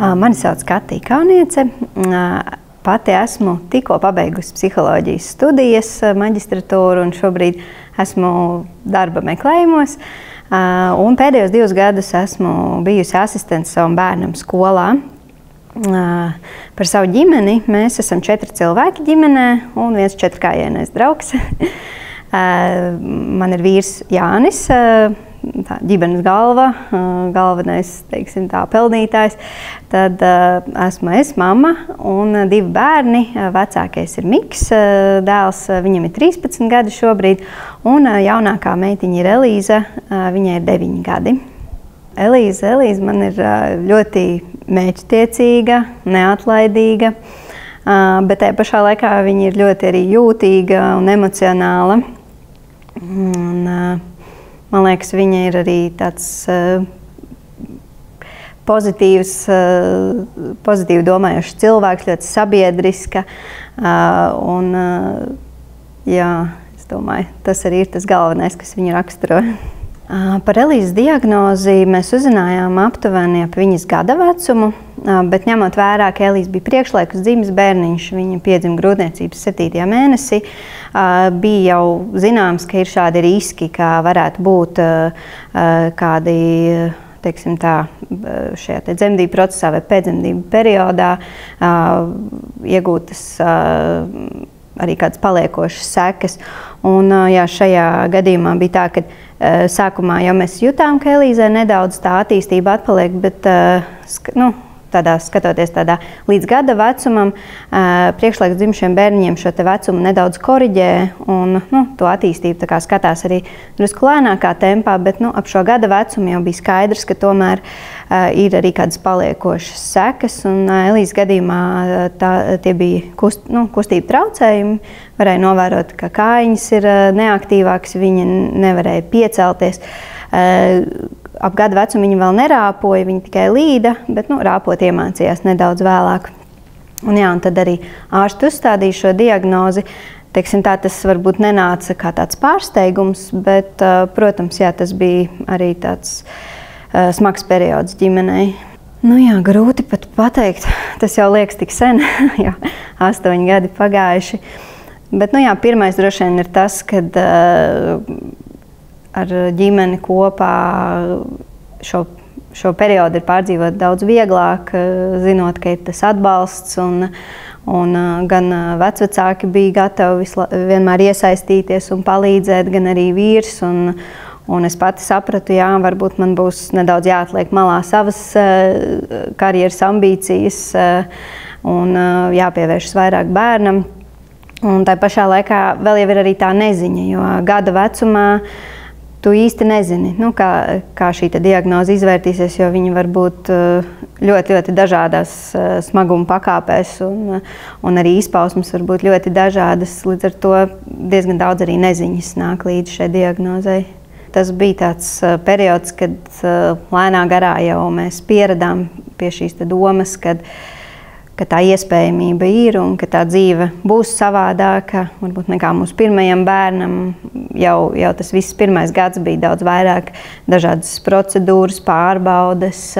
Mani sauc Katīja Kauniece. Pati esmu tikko pabeigusi psiholoģijas studijas, maģistratūru, un šobrīd esmu darba meklējumos. Un pēdējos 2 gadus esmu bijusi asistente savam bērnam skolā. Par savu ģimeni mēs esam 4 cilvēki ģimenē un viens 4-kājienais draugs. Man ir vīrs Jānis, tā ģimenes galva, galvenais, teiksim tā, peldītājs. Tad esmu es, mamma, un 2 bērni. Vecākais ir Miks, dēls, viņam ir 13 gadi šobrīd, un jaunākā meitiņa ir Elīza, viņai ir 9 gadi. Elīza man ir ļoti mērķtiecīga, neatlaidīga, bet tajā pašā laikā viņa ir ļoti arī jūtīga un emocionāla. Un, man liekas, viņa ir arī tāds pozitīvi domājošs cilvēks, ļoti sabiedriska. Un, jā, es domāju, tas arī ir tas galvenais, kas viņu raksturo. Par Elīzes diagnozi mēs uzzinājām aptuveni ap viņas gada vecumu, bet ņemot vērā, ka Elīze bija priekšlaikus dzimis bērniņš, viņa piedzima grūtniecības 7. mēnesī, bija jau zināms, ka ir šādi riski, kā varētu būt kādi, teiksim tā, šajā dzemdību procesā vai pēcdzemdību periodā iegūtas arī kādas paliekošas sekas. Un, jā, šajā gadījumā bija tā, ka sākumā jau mēs jutām, ka Elīzei nedaudz tā attīstība atpaliek, bet skatoties tādā līdz gada vecumam, priekšlaikus dzimušiem bērniņiem šo te vecumu nedaudz koriģē un to attīstību tā kā skatās arī drusku lēnākā tempā, bet ap šo gada vecumu jau bija skaidrs, ka tomēr ir arī kādas paliekošas sekas, un Elīzes gadījumā tie bija kustību traucējumi. Varēja novērot, ka kājiņas ir neaktīvākas, viņa nevarēja piecelties. Ap gada vecumu viņa vēl nerāpoja, viņa tikai līda, bet rāpot iemācījās nedaudz vēlāk. Un tad arī ārsti uzstādīja šo diagnozi. Teiksim tā, tas varbūt nenāca kā tāds pārsteigums, bet, protams, jā, tas bija arī tāds smags periods ģimenei. Grūti pat pateikt, tas jau liekas tik sen, jau 8 gadi pagājuši. Bet, pirmais droši vien ir tas, kad ar ģimeni kopā šo periodu ir pārdzīvot daudz vieglāk, zinot, ka ir tas atbalsts, un gan vecvecāki bija gatavi vienmēr iesaistīties un palīdzēt, gan arī vīrs. Un es pati sapratu, jā, varbūt man būs nedaudz jāatliek malā savas karjeras ambīcijas un jāpievēršas vairāk bērnam. Un tā pašā laikā vēl jau ir arī tā neziņa, jo gada vecumā tu īsti nezini, kā šī diagnoze izvērtīsies, jo viņi var būt ļoti, ļoti dažādās smaguma pakāpēs, un arī izpausmes var būt ļoti dažādas. Līdz ar to diezgan daudz arī neziņas nāk līdz šai diagnozei. Tas bija tāds periods, kad lēnā garā jau mēs pieradām pie šīs domas, ka tā iespējamība ir un ka tā dzīve būs savādāka, varbūt nekā mūsu pirmajam bērnam. Jau tas viss pirmais gads bija daudz vairāk dažādas procedūras, pārbaudes,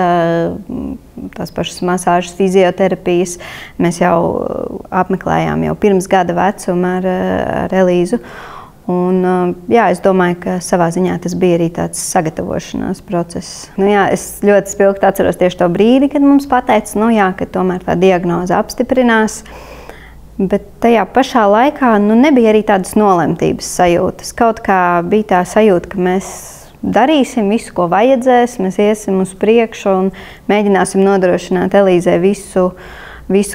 tās pašas masāžas, fizioterapijas. Mēs jau apmeklējām jau pirms gada vecuma ar Elīzu. Un, es domāju, ka savā ziņā tas bija arī tāds sagatavošanās process. Es ļoti spilgti atceros tieši to brīdi, kad mums pateica, ka tomēr tā diagnoze apstiprinās. Bet tajā pašā laikā nebija arī tādas nolemtības sajūtas. Kaut kā bija tā sajūta, ka mēs darīsim visu, ko vajadzēs, mēs iesim uz priekšu un mēģināsim nodrošināt Elīzei visu,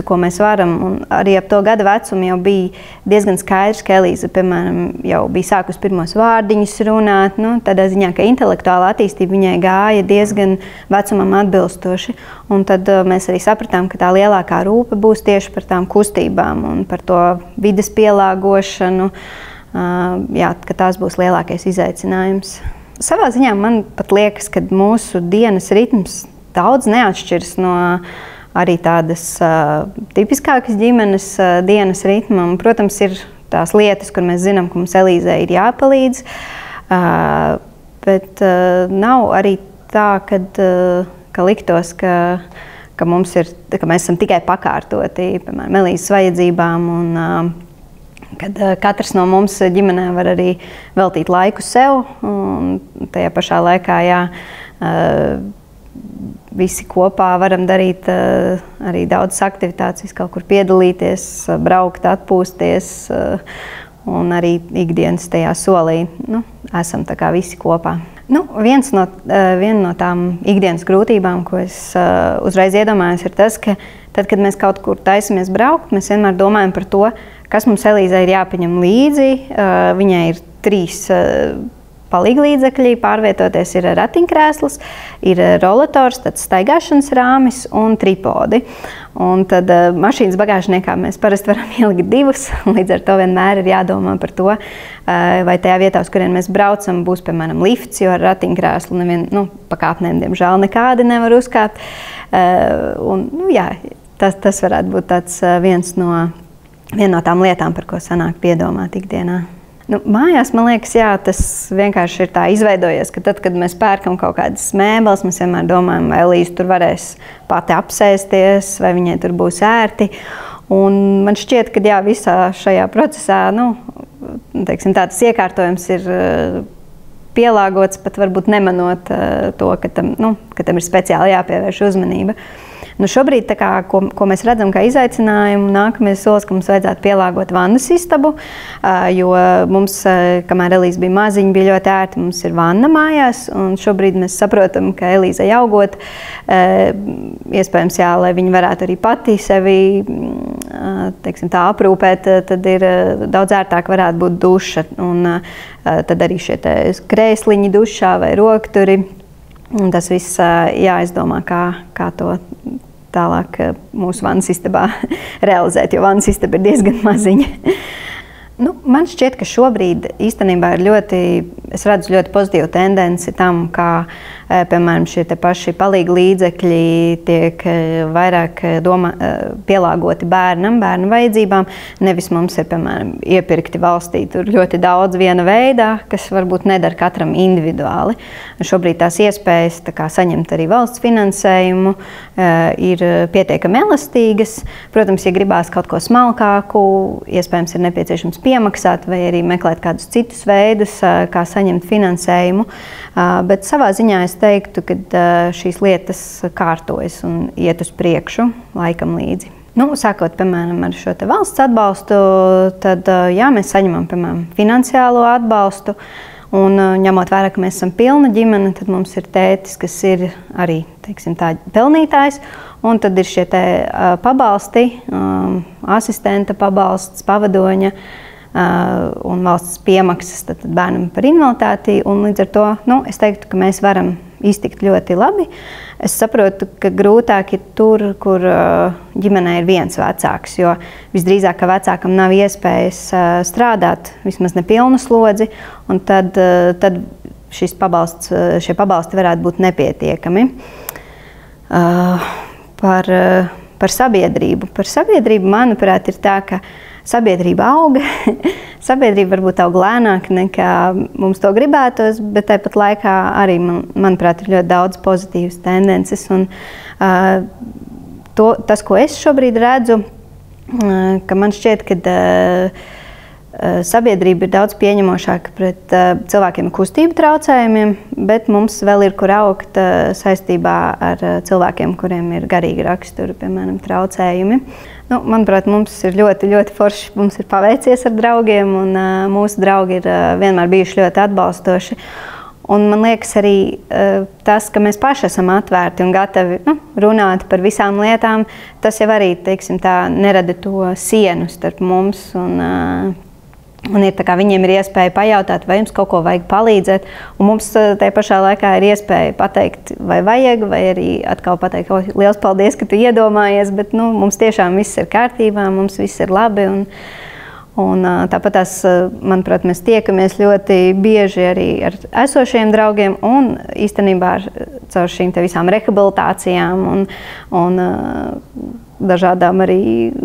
ko mēs varam. Un arī ap to gada vecumu jau bija diezgan skaidrs, ka Elīze, piemēram, jau bija sākus pirmos vārdiņus runāt. Tādā ziņā, ka intelektuāla attīstība viņai gāja diezgan vecumam atbilstoši. Un tad mēs arī sapratām, ka tā lielākā rūpe būs tieši par tām kustībām un par to vides pielāgošanu, ka tās būs lielākais izaicinājums. Savā ziņā man pat liekas, ka mūsu dienas ritms daudz neatšķiras no arī tādas tipiskākas ģimenes dienas ritma. Protams, ir tās lietas, kur mēs zinām, ka mums Elīzei ir jāpalīdz, bet nav arī tā, ka liktos, ka ka mēs esam tikai pakārtoti, piemēram, Elīzes vajadzībām, un kad katrs no mums ģimenē var arī veltīt laiku sev, un tajā pašā laikā, visi kopā varam darīt arī daudzas aktivitātes, kaut kur piedalīties, braukt, atpūsties, un arī ikdienas tajā solī, esam tā kā visi kopā. Viena no tām ikdienas grūtībām, ko es uzreiz iedomājos, ir tas, ka tad, kad mēs kaut kur taisamies braukt, mēs vienmēr domājam par to, kas mums Elīzei ir jāpaņem līdzi. Viņai ir 3 palīglīdzekļi, pārvietoties ir ratiņkrēsls, ir rolators, tad staigāšanas rāmis un tripodi. Un tad mašīnas bagāžniekā mēs parasti varam ielikt 2, līdz ar to vienmēr ir jādomā par to, vai tajā vietā, uz kurien mēs braucam, būs, piemēram, lifts, jo ar ratiņkrēslu pa kāpnēm, diemžēl, nekādi nevar uzkāpt. Tas varētu būt tāds viena no tām lietām, par ko sanāk piedomāt ikdienā. Mājās, man liekas, tas vienkārši ir tā izveidojies, ka tad, kad mēs pērkam kaut kādas mēbeles, mēs vienmēr domājam, vai Elīze tur varēs pati apsēsties, vai viņai tur būs ērti. Un man šķiet, ka visā šajā procesā, tas iekārtojums ir pielāgots, pat varbūt nemanot to, ka tam ir speciāli jāpievērš uzmanība. Šobrīd, ko mēs redzam kā izaicinājumu, nākamais solis, ka mums vajadzētu pielāgot vannas istabu, jo mums, kamēr Elīze bija maziņa, bija ļoti ērti, mums ir vanna mājās, un šobrīd mēs saprotam, ka Elīzei augot, iespējams, lai viņa varētu arī pati sevi, tā aprūpēt, tad ir daudz ērtāk varētu būt duša, un tad arī šie krēsliņi dušā vai rokturi. Un tas viss jāizdomā, kā to tālāk mūsu vannas istabā realizēt, jo vannas istaba ir diezgan maziņa. Man šķiet, ka šobrīd īstenībā es redzu ļoti pozitīvu tendenci tam, kā, piemēram, šie paši palīglīdzekļi tiek vairāk pielāgoti bērnu vajadzībām. Nevis mums ir, piemēram, iepirkti valstī tur ļoti daudz viena veidā, kas varbūt nedara katram individuāli. Šobrīd tās iespējas saņemt arī valsts finansējumu ir pietiekami elastīgas. Protams, ja gribās kaut ko smalkāku, iespējams ir nepieciešams piemaksāt vai arī meklēt kādus citus veidus, kā saņemt finansējumu. Bet savā ziņā es teiktu, ka šīs lietas kārtojas un iet uz priekšu laikam līdzi. Sākot, piemēram, ar šo valsts atbalstu, tad mēs saņemam, piemēram, finansiālo atbalstu. Un ņemot vērā, ka mēs esam pilna ģimene, tad mums ir tētis, kas ir arī, pelnītājs. Un tad ir šie pabalsti, asistenta pabalsts, pavadoņa un valsts piemaksas bērnam par invaliditāti. Un līdz ar to es teiktu, ka mēs varam iztikt ļoti labi. Es saprotu, ka grūtāk ir tur, kur ģimenē ir viens vecāks, jo visdrīzāk, ka vecākam nav iespējas strādāt vismaz nepilnu slodzi, un tad šie pabalsti varētu būt nepietiekami. Par sabiedrību. Par sabiedrību, manuprāt, ir tā, ka sabiedrība auga. Sabiedrība varbūt aug lēnāk nekā mums to gribētos, bet tāpat laikā arī, manuprāt, ir ļoti daudz pozitīvas tendences. Un, tas, ko es šobrīd redzu, ka man šķiet, ka sabiedrība ir daudz pieņemošāka pret cilvēkiem ar kustību traucējumiem, bet mums vēl ir kur augt saistībā ar cilvēkiem, kuriem ir garīgi raksturi, piemēram, traucējumi. Manuprāt, mums ir ļoti, ļoti forši, mums ir paveicies ar draugiem, un mūsu draugi ir vienmēr bijuši ļoti atbalstoši. Un man liekas arī tas, ka mēs paši esam atvērti un gatavi runāt par visām lietām, tas jau arī, nerada to sienu starp mums. Un ir viņiem ir iespēja pajautāt, vai jums kaut ko vajag palīdzēt. Un mums tajā pašā laikā ir iespēja pateikt, vai vajag, vai arī atkal pateikt, liels paldies, ka tu iedomājies, bet mums tiešām viss ir kārtībā, mums viss ir labi. Un tāpat manuprāt, mēs tiekamies ļoti bieži arī ar esošiem draugiem un īstenībā caur šīm visām rehabilitācijām un dažādām arī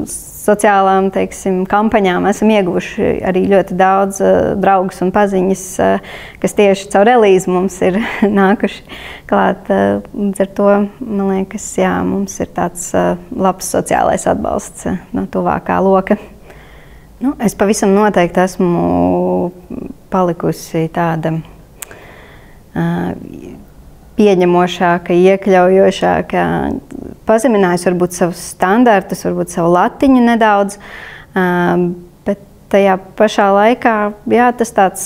sociālām, teiksim, kampaņām esam ieguvuši arī ļoti daudz draugus un paziņas, kas tieši caur Elīzi mums ir nākuši klāt. Līdz ar to, man liekas, jā, mums ir tāds labs sociālais atbalsts no tuvākā loka. Nu, es pavisam noteikti esmu palikusi tāda pieņemošāka, iekļaujošāka, pazeminājusi varbūt savus standartus, varbūt savu latiņu nedaudz, bet tajā pašā laikā, jā, tas tāds,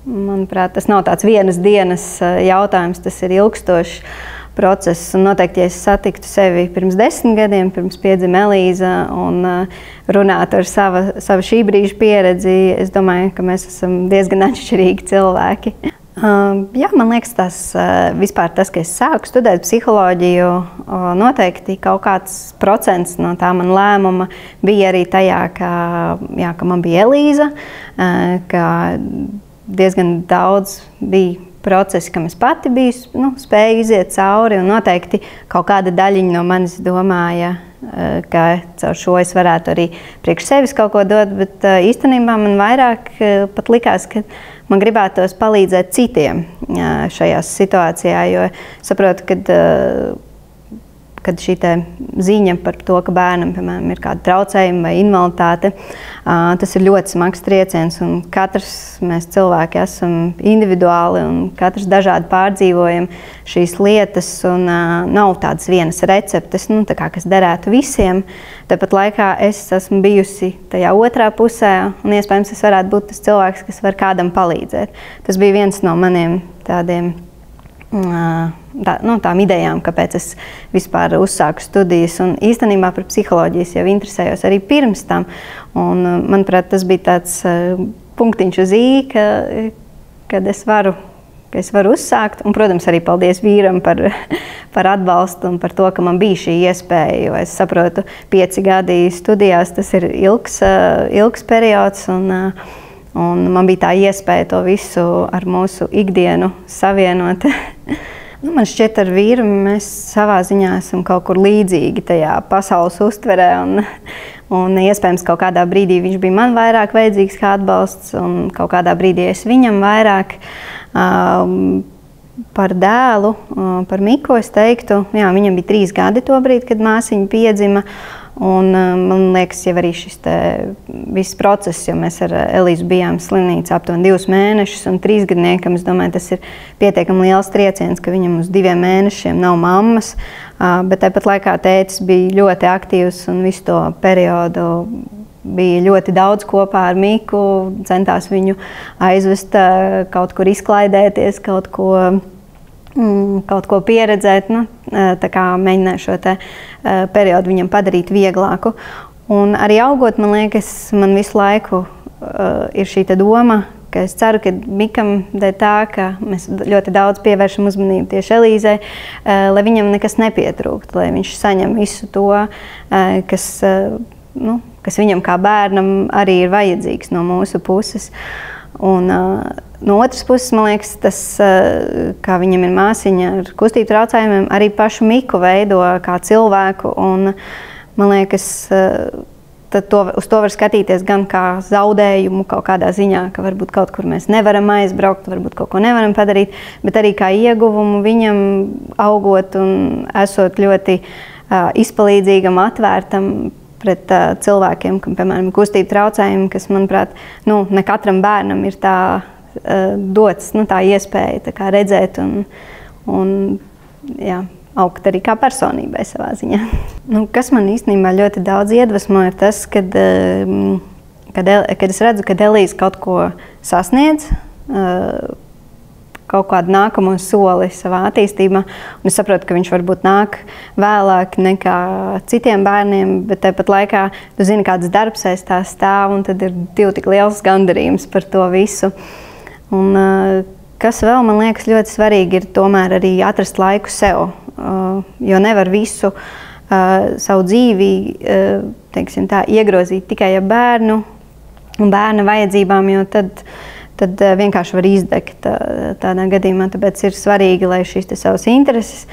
manuprāt, tas nav tāds vienas dienas jautājums, tas ir ilgstošs process. Un noteikti, ja es satiktu sevi pirms 10 gadiem, pirms piedzima Elīza un runātu ar savu šī brīža pieredzi, es domāju, ka mēs esam diezgan atšķirīgi cilvēki. Jā, man liekas, vispār tas, ka es sāku studēt psiholoģiju, noteikti kaut kāds procents no tā man lēmuma bija arī tajā, ka man bija Elīza, ka diezgan daudz bija procesi, kam es pati biju, spēju iziet cauri, un noteikti kaut kāda daļiņa no manis domāja, ka caur šo es varētu arī priekš sevis kaut ko dot, bet īstenībā man vairāk pat likās, ka man gribētos palīdzēt citiem šajā situācijā, jo saprotu, kad šī ziņa par to, ka bērnam, piemēram, ir kāda traucējuma vai invaliditāte, tas ir ļoti smags trieciens, un katrs mēs cilvēki esam individuāli, un katrs dažādi pārdzīvojam šīs lietas, un nav tādas vienas receptes, kas derētu visiem. Tāpat laikā es esmu bijusi tajā otrā pusē, un iespējams es varētu būt tas cilvēks, kas var kādam palīdzēt. Tas bija viens no maniem tādiem tām idejām, kāpēc es vispār uzsāku studijas. Un īstenībā par psiholoģijas jau interesējos arī pirms tam. Un, manuprāt, tas bija tāds punktiņš uz I, kad es varu uzsākt. Un, protams, arī paldies vīram par atbalstu un par to, ka man bija šī iespēja. Jo es saprotu, 5 gadi studijās tas ir ilgs periods. Un man bija tā iespēja to visu ar mūsu ikdienu savienot. Man šķiet, ar vīru mēs savā ziņā esam kaut kur līdzīgi tajā pasaules uztverē. Un iespējams, kaut kādā brīdī viņš bija man vairāk vajadzīgs kā atbalsts, un kaut kādā brīdī es viņam vairāk. Par dēlu, par Miku es teiktu, jā, viņam bija 3 gadi to brīdi, kad māsiņa piedzima. Un man liekas, jau arī šis viss process, jo mēs ar Elīzu bijām slimnīcā aptuveni 2 mēnešus, un 3-gadniekam, es domāju, tas ir pietiekami liels trieciens, ka viņam uz 2 mēnešiem nav mammas, bet tāpat laikā tētis bija ļoti aktīvs un visu to periodu bija ļoti daudz kopā ar Miku, centās viņu aizvest kaut kur izklaidēties, kaut ko pieredzēt, tā kā mēģināju šo periodu viņam padarīt vieglāku. Un arī augot, man liekas, man visu laiku ir šī doma, ka es ceru, ka Mikam dēļ tā, ka mēs ļoti daudz pievēršam uzmanību tieši Elīzei, lai viņam nekas nepietrūkt, lai viņš saņem visu to, kas viņam kā bērnam arī ir vajadzīgs no mūsu puses. Un no otras puses, man liekas, tas, kā viņam ir māsiņa ar kustību traucējumiem, arī pašu Miku veido kā cilvēku. Un, man liekas, uz to var skatīties gan kā zaudējumu kaut kādā ziņā, ka varbūt kaut kur mēs nevaram aizbraukt, varbūt kaut ko nevaram padarīt, bet arī kā ieguvumu viņam augot un esot ļoti izpalīdzīgam, atvērtam pret cilvēkiem, kam, piemēram, kustību traucējumi, kas, manuprāt, ne katram bērnam ir tā dots, tā iespēja tā kā redzēt un jā, augt arī kā personībai savā ziņā. Kas man īstenībā ļoti daudz iedvesmo, ir tas, kad es redzu, ka Elīze kaut ko sasniedz, kaut kādu nākamo soli savā attīstībā. Un es saprotu, ka viņš varbūt nāk vēlāk nekā citiem bērniem, bet tāpat laikā tu zini, kāds darbs aiz tā stāv, un tad ir tik liels gandarījums par to visu. Un kas vēl, man liekas, ļoti svarīgi ir tomēr arī atrast laiku sev, jo nevar visu savu dzīvi, teiksim tā, iegrozīt tikai ar bērnu un bērna vajadzībām, jo tad vienkārši var izdegt tādā gadījumā. Tāpēc ir svarīgi, lai šīs savas intereses.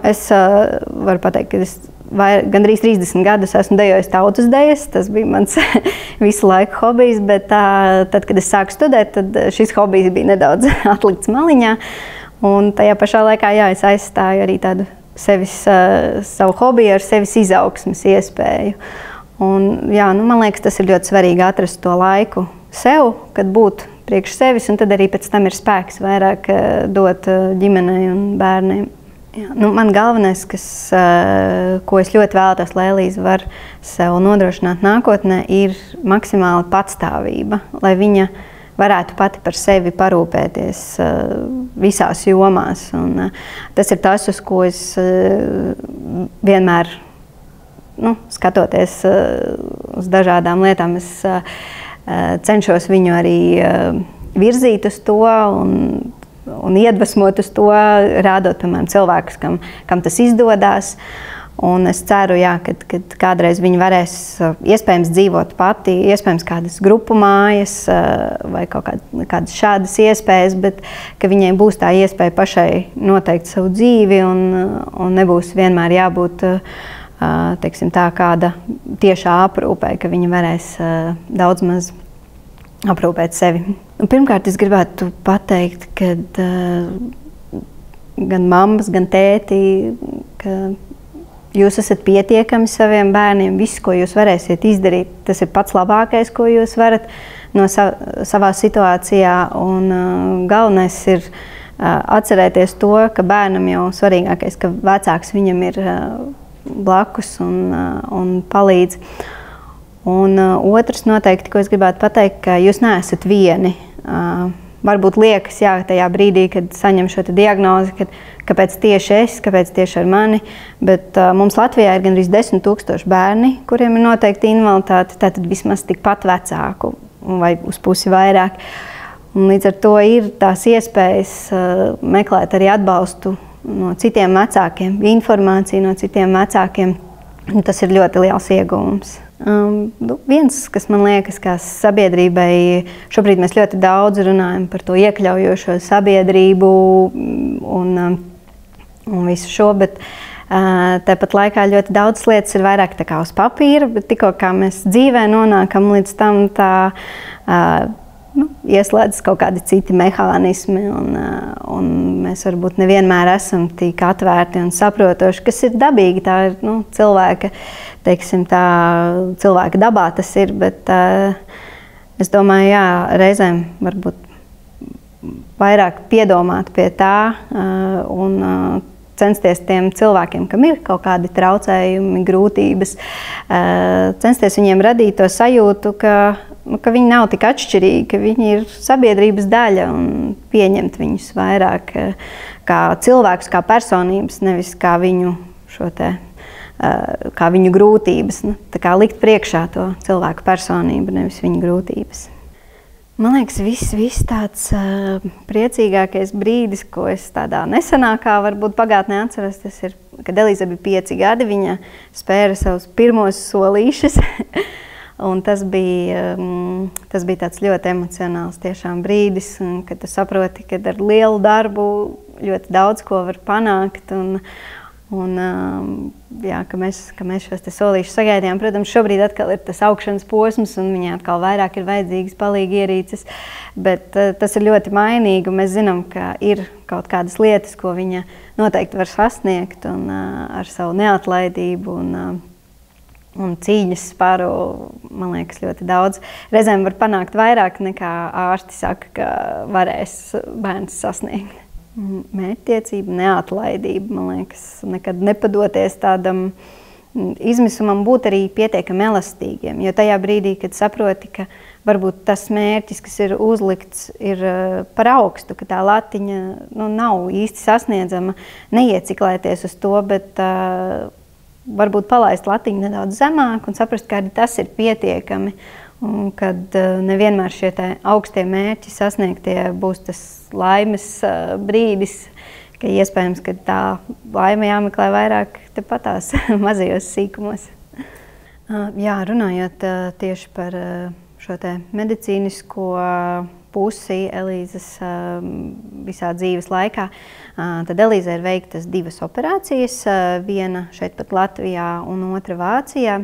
Es varu pateikt, ka es gandrīz 30 gadus esmu dejojis tautas dejas, tas bija mans visu laiku hobijs, bet tad, kad es sāku studēt, tad šis hobijs bija nedaudz atlikts maliņā. Un tajā pašā laikā, jā, es aizstāju arī tādu savu hobiju ar sevis izaugsmes iespēju. Un, jā, man liekas, tas ir ļoti svarīgi atrast to laiku sev, kad būt priekš sevis, un tad arī pēc tam ir spēks vairāk dot ģimenei un bērniem. Jā, man galvenais, ko es ļoti vēlētos, lai Elīze var sev nodrošināt nākotnē, ir maksimāla patstāvība, lai viņa varētu pati par sevi parūpēties visās jomās. Un, tas ir tas, uz ko es vienmēr, skatoties uz dažādām lietām, es cenšos viņu arī virzīt uz to un iedvesmot uz to, rādot, piemēram, cilvēkus, kam tas izdodas. Un es ceru, jā, kad kādreiz viņi varēs iespējams dzīvot pati, iespējams kādas grupu mājas vai kādas šādas iespējas, bet ka viņai būs tā iespēja pašai noteikt savu dzīvi un nebūs vienmēr jābūt teiksim, tā kāda tiešā aprūpē, ka viņi varēs daudz maz aprūpēt sevi. Pirmkārt, es gribētu pateikt, ka gan mammas, gan tēti, ka jūs esat pietiekami saviem bērniem. Viss, ko jūs varēsiet izdarīt, tas ir pats labākais, ko jūs varat no savā situācijā. Un galvenais ir atcerēties to, ka bērnam jau svarīgākais, ka vecāks viņam ir blakus un palīdz. Un otrs noteikti, ko es gribētu pateikt, ka jūs neesat vieni. Varbūt liekas, jā, tajā brīdī, kad saņem šo diagnozi, kāpēc tieši es, kāpēc tieši ar mani, bet mums Latvijā ir gandrīz 10 000 bērni, kuriem ir noteikti invaliditāte, tātad vismaz tikpat vecāku vai uz pusi vairāk. Un līdz ar to ir tās iespējas meklēt arī atbalstu no citiem vecākiem, informāciju no citiem vecākiem. Tas ir ļoti liels ieguvums. Viens, kas man liekas, kā sabiedrībai, šobrīd mēs ļoti daudz runājam par to iekļaujošo sabiedrību un visu šo, bet tāpat laikā ļoti daudz lietas ir vairāk tā kā uz papīra, bet tikko kā mēs dzīvē nonākam līdz tam, tā ieslēdzas kaut kādi citi mehānismi, un mēs varbūt nevienmēr esam tik atvērti un saprotoši, kas ir dabīgi, tā ir cilvēka, teiksim, tā cilvēka dabā tas ir, bet es domāju, jā, reizēm varbūt vairāk piedomāt pie tā un censties tiem cilvēkiem, kam ir kaut kādi traucējumi, grūtības, censties viņiem radīt to sajūtu, ka viņi nav tik atšķirīgi, ka viņi ir sabiedrības daļa un pieņemt viņus vairāk kā cilvēkus, kā personības, nevis kā viņu kā viņu grūtības. Tā kā likt priekšā to cilvēku personību, nevis viņu grūtības. Man liekas, viss tāds priecīgākais brīdis, ko es tādā nesenākā varbūt pagātnē atceros, tas ir, kad Elīze bija 5 gadi, viņa spēra savus pirmos solīšus. Un tas bija tāds ļoti emocionāls tiešām brīdis, kad tu saproti, ka ar lielu darbu ļoti daudz ko var panākt. Jā, ka mēs šos solīšus sagaidījām. Protams, šobrīd atkal ir tas augšanas posms, un viņai atkal vairāk ir vajadzīgas palīga ierīces. Bet tas ir ļoti mainīgi, un mēs zinām, ka ir kaut kādas lietas, ko viņa noteikti var sasniegt, un ar savu neatlaidību un cīņas spāru, man liekas, ļoti daudz. Reizēm var panākt vairāk nekā ārsti saka, ka varēs bērns sasniegt. Mērķtiecība, neatlaidība, man liekas, nekad nepadoties tādam izmisumam, būt arī pietiekami elastīgiem. Jo tajā brīdī, kad saproti, ka varbūt tas mērķis, kas ir uzlikts, ir par augstu, ka tā latiņa nav īsti sasniedzama, neieciklēties uz to, bet varbūt palaist latiņu nedaudz zemāk un saprast, ka arī tas ir pietiekami. Un kad nevienmēr šie augstie mērķi sasniegtie būs tas laimes brīdis, ka iespējams, ka tā laime jāmeklē vairāk tepatās mazajos sīkumos. Jā, runājot tieši par šo medicīnisko pusi Elīzes visā dzīves laikā, tad Elīzei ir veiktas 2 operācijas, viena šeit pat Latvijā un otra Vācijā.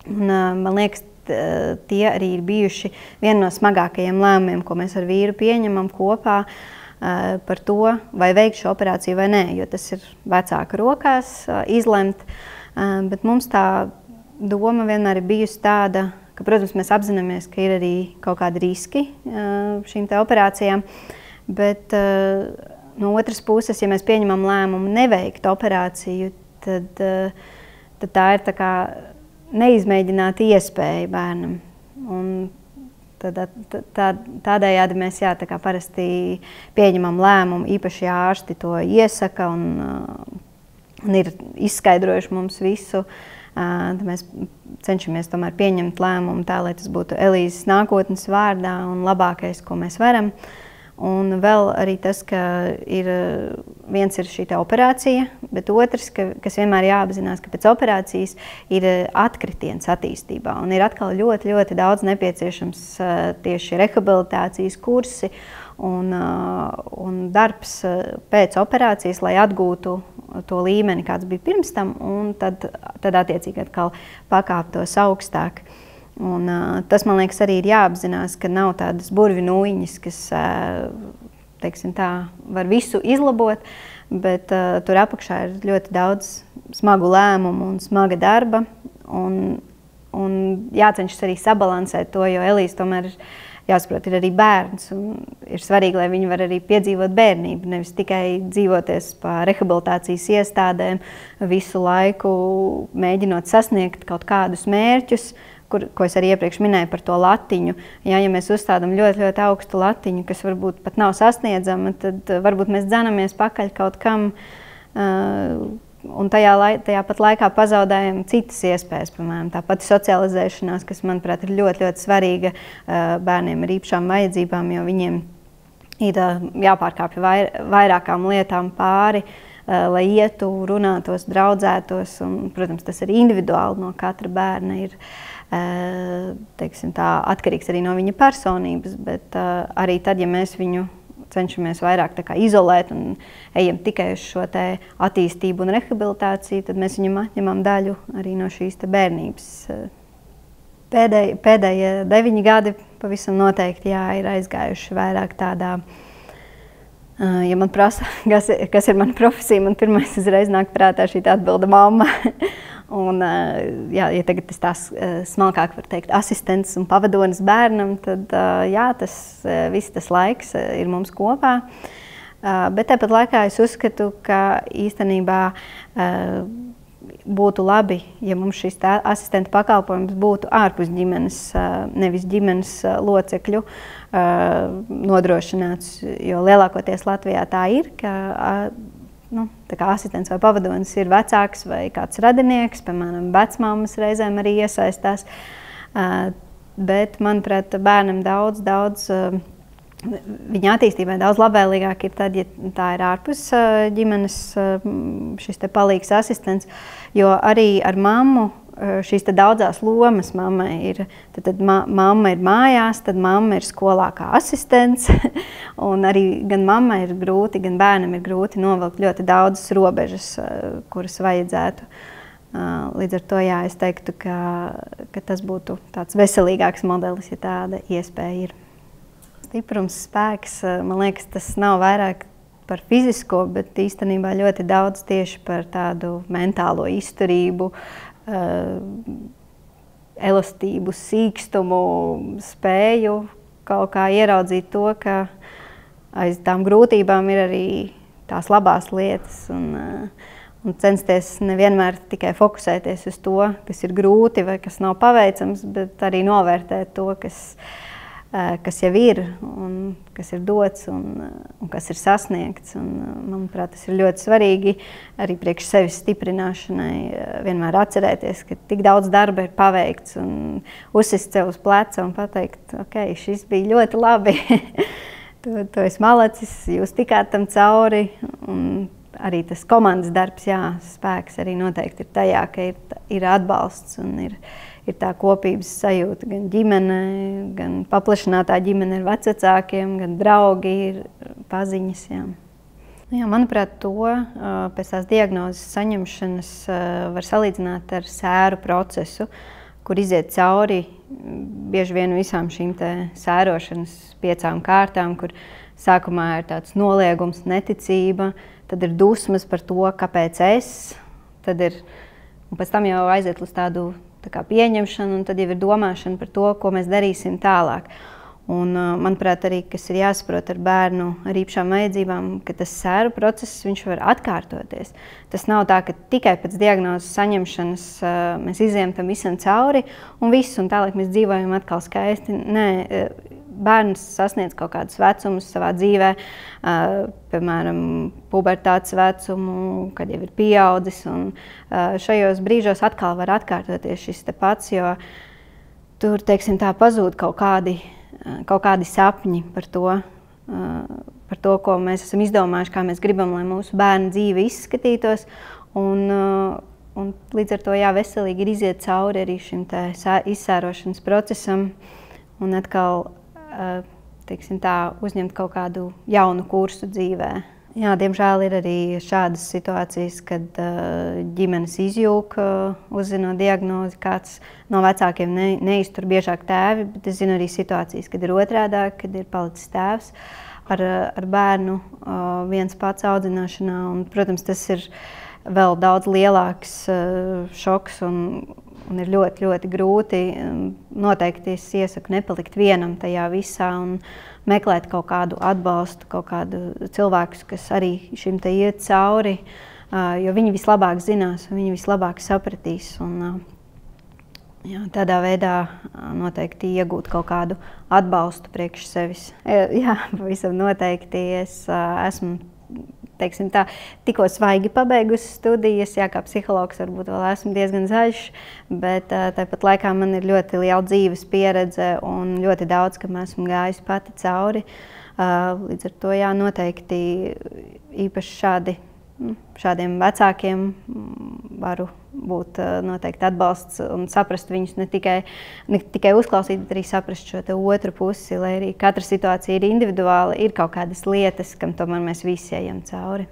Un, man liekas, tie arī ir bijuši viena no smagākajiem lēmumiem, ko mēs ar vīru pieņemam kopā par to, vai veikt šo operāciju vai nē, jo tas ir vecāka rokās izlemt. Bet mums tā doma vienmēr ir bijusi tāda, ka, protams, mēs apzināmies, ka ir arī kaut kādi riski šīm te operācijām, bet no otras puses, ja mēs pieņemam lēmumu neveikt operāciju, tad tā ir tā kā neizmēģināta iespēja bērnam. Un tādējādi mēs tā kā parasti pieņemam lēmumu, īpaši ja ārsti to iesaka un ir izskaidrojuši mums visu. Tad mēs cenšamies tomēr pieņemt lēmumu tā, lai tas būtu Elīzes nākotnes vārdā un labākais, ko mēs varam. Un vēl arī tas, ka viens ir šī operācija, bet otrs, kas vienmēr jāapzinās, ka pēc operācijas ir atkritiens attīstībā. Un ir atkal ļoti, ļoti daudz nepieciešams tieši rehabilitācijas kursi un darbs pēc operācijas, lai atgūtu to līmeni, kāds bija pirms tam, un tad attiecīgi atkal pakāptos augstāk. Un, tas, man liekas, arī ir jāapzinās, ka nav tādas burvi nūjiņas, kas, teiksim tā, var visu izlabot, bet tur apakšā ir ļoti daudz smagu lēmumu un smaga darba, un jācenšas arī sabalansēt to, jo Elīze tomēr jāsaprot, ir arī bērns, un ir svarīgi, lai viņi var arī piedzīvot bērnību, nevis tikai dzīvoties pa rehabilitācijas iestādēm, visu laiku mēģinot sasniegt kaut kādus mērķus, ko es arī iepriekš minēju par to latiņu. Ja mēs uzstādām ļoti, ļoti augstu latiņu, kas varbūt pat nav sasniedzama, tad varbūt mēs dzanamies pakaļ kaut kam, un tajā pat laikā pazaudējam citas iespējas, piemēram, tā pati socializēšanās, kas, manuprāt, ir ļoti, ļoti svarīga bērniem ar īpašām vajadzībām, jo viņiem ir jāpārkāpja vairākām lietām pāri, lai ietu, runātos, draudzētos, un, protams, tas arī individuāli no katra bērna ir, teiksim tā, atkarīgs arī no viņa personības, bet arī tad, ja mēs viņu cenšamies vairāk tā kā izolēt un ejam tikai uz šo te attīstību un rehabilitāciju, tad mēs viņam atņemam daļu arī no šīs te bērnības. Pēdējie 9 gadi pavisam noteikti ir aizgājuši vairāk tādā, ja man prasa, kas ir mana profesija, man pirmais uzreiz nāk prātā šī atbilde mamma. Un, ja tagad es tā smalkāk var teikt asistents un pavadonis bērnam, tad viss tas laiks ir mums kopā. Bet tāpat laikā es uzskatu, ka īstenībā būtu labi, ja mums šis asistenta pakalpojums būtu ārpus ģimenes, nevis ģimenes locekļu nodrošināts, jo lielākoties Latvijā tā ir, ka tā kā asistents vai pavadonis ir vecāks vai kāds radinieks, piemēram, vecmāmas reizēm arī iesaistās, bet, manuprāt, bērnam daudz viņa attīstībai daudz labvēlīgāk ir tad, ja tā ir ārpus ģimenes šis te palīgs asistents, jo arī ar mammu šīs te daudzās lomas mammai ir, tad mamma ir mājās, tad mamma ir skolā kā asistents, un arī gan mammai ir grūti, gan bērnam ir grūti novilkt ļoti daudzas robežas, kuras vajadzētu. Līdz ar to, es teiktu, ka tas būtu tāds veselīgāks modelis, ja tāda iespēja ir. Stiprums, spēks, man liekas, tas nav vairāk par fizisko, bet īstenībā ļoti daudz tieši par tādu mentālo izturību, elastību, sīkstumu, spēju kaut kā ieraudzīt to, ka aiz tām grūtībām ir arī tās labās lietas un censties nevienmēr tikai fokusēties uz to, kas ir grūti vai kas nav paveicams, bet arī novērtēt to, kas jau ir un kas ir dots un kas ir sasniegts. Un, manuprāt, tas ir ļoti svarīgi arī priekš sevis stiprināšanai vienmēr atcerēties, ka tik daudz darba ir paveikts un uzsist sev uz pleca un pateikt, ok, šis bija ļoti labi, to esi malacis, jūs tikāt tam cauri un arī tas komandas darbs, jā, spēks arī noteikti ir tajā, ka ir atbalsts un ir tā kopības sajūta gan ģimene, gan paplašinātā ģimene ar vecvecākiem, gan draugi, ir paziņas, jā. Jā, manuprāt, to pēc tās diagnozes saņemšanas var salīdzināt ar sēru procesu, kur iziet cauri bieži vien visām šīm te sērošanas 5 kārtām, kur sākumā ir tāds noliegums, neticība, tad ir dusmas par to, kāpēc es, un pēc tam jau aiziet uz tādu tā kā pieņemšanu, un tad jau ir domāšana par to, ko mēs darīsim tālāk. Un, manuprāt, arī, kas ir jāsaprot ar bērnu ar īpašām vajadzībām, ka tas sēru process, viņš var atkārtoties. Tas nav tā, ka tikai pēc diagnozes saņemšanas mēs izejam tam visam cauri un viss, un tālāk mēs dzīvojam atkal skaisti. Nē, bērns sasniedz kaut kādus vecumus savā dzīvē, piemēram, pubertātes vecumu, kad jau ir pieaudzis, un šajos brīžos atkal var atkārtoties šis te pats, jo tur, teiksim, tā pazūd kaut kādi sapņi par to, ko mēs esam izdomājuši, kā mēs gribam, lai mūsu bērnu dzīve izskatītos. Un līdz ar to jā, veselīgi ir iziet cauri arī šim izsērošanas procesam un atkal, teiksim tā, uzņemt kaut kādu jaunu kursu dzīvē. Jā, diemžēl ir arī šādas situācijas, kad ģimenes izjūg, uzzinot diagnozi, kāds no vecākiem neiztur, biežāk tēvi, bet es zinu arī situācijas, kad ir otrādāk, kad ir palicis tēvs ar bērnu viens pats audzināšanā. Un, protams, tas ir vēl daudz lielāks šoks un ir ļoti, ļoti grūti. Noteikti es iesaku nepalikt vienam tajā visā un meklēt kaut kādu atbalstu, kaut kādu cilvēkus, kas arī šim te iet cauri, jo viņi vislabāk zinās un viņi vislabāk sapratīs. Un, jā, tādā veidā noteikti iegūt kaut kādu atbalstu priekš sevis. Jā, pavisam noteikti es esmu, teiksim tā, tikko svaigi pabeigusi studijas, jā, kā psihologs varbūt vēl esmu diezgan zaļš, bet tāpat laikā man ir ļoti liela dzīves pieredze un ļoti daudz, kam esmu gājusi pati cauri. Līdz ar to, jā, noteikti īpaši šādiem vecākiem varu būt noteikti atbalsts un saprast viņus, ne tikai uzklausīt, bet arī saprast šo te otru pusi, lai arī katra situācija ir individuāla, ir kaut kādas lietas, kam tomēr mēs visi ejam cauri.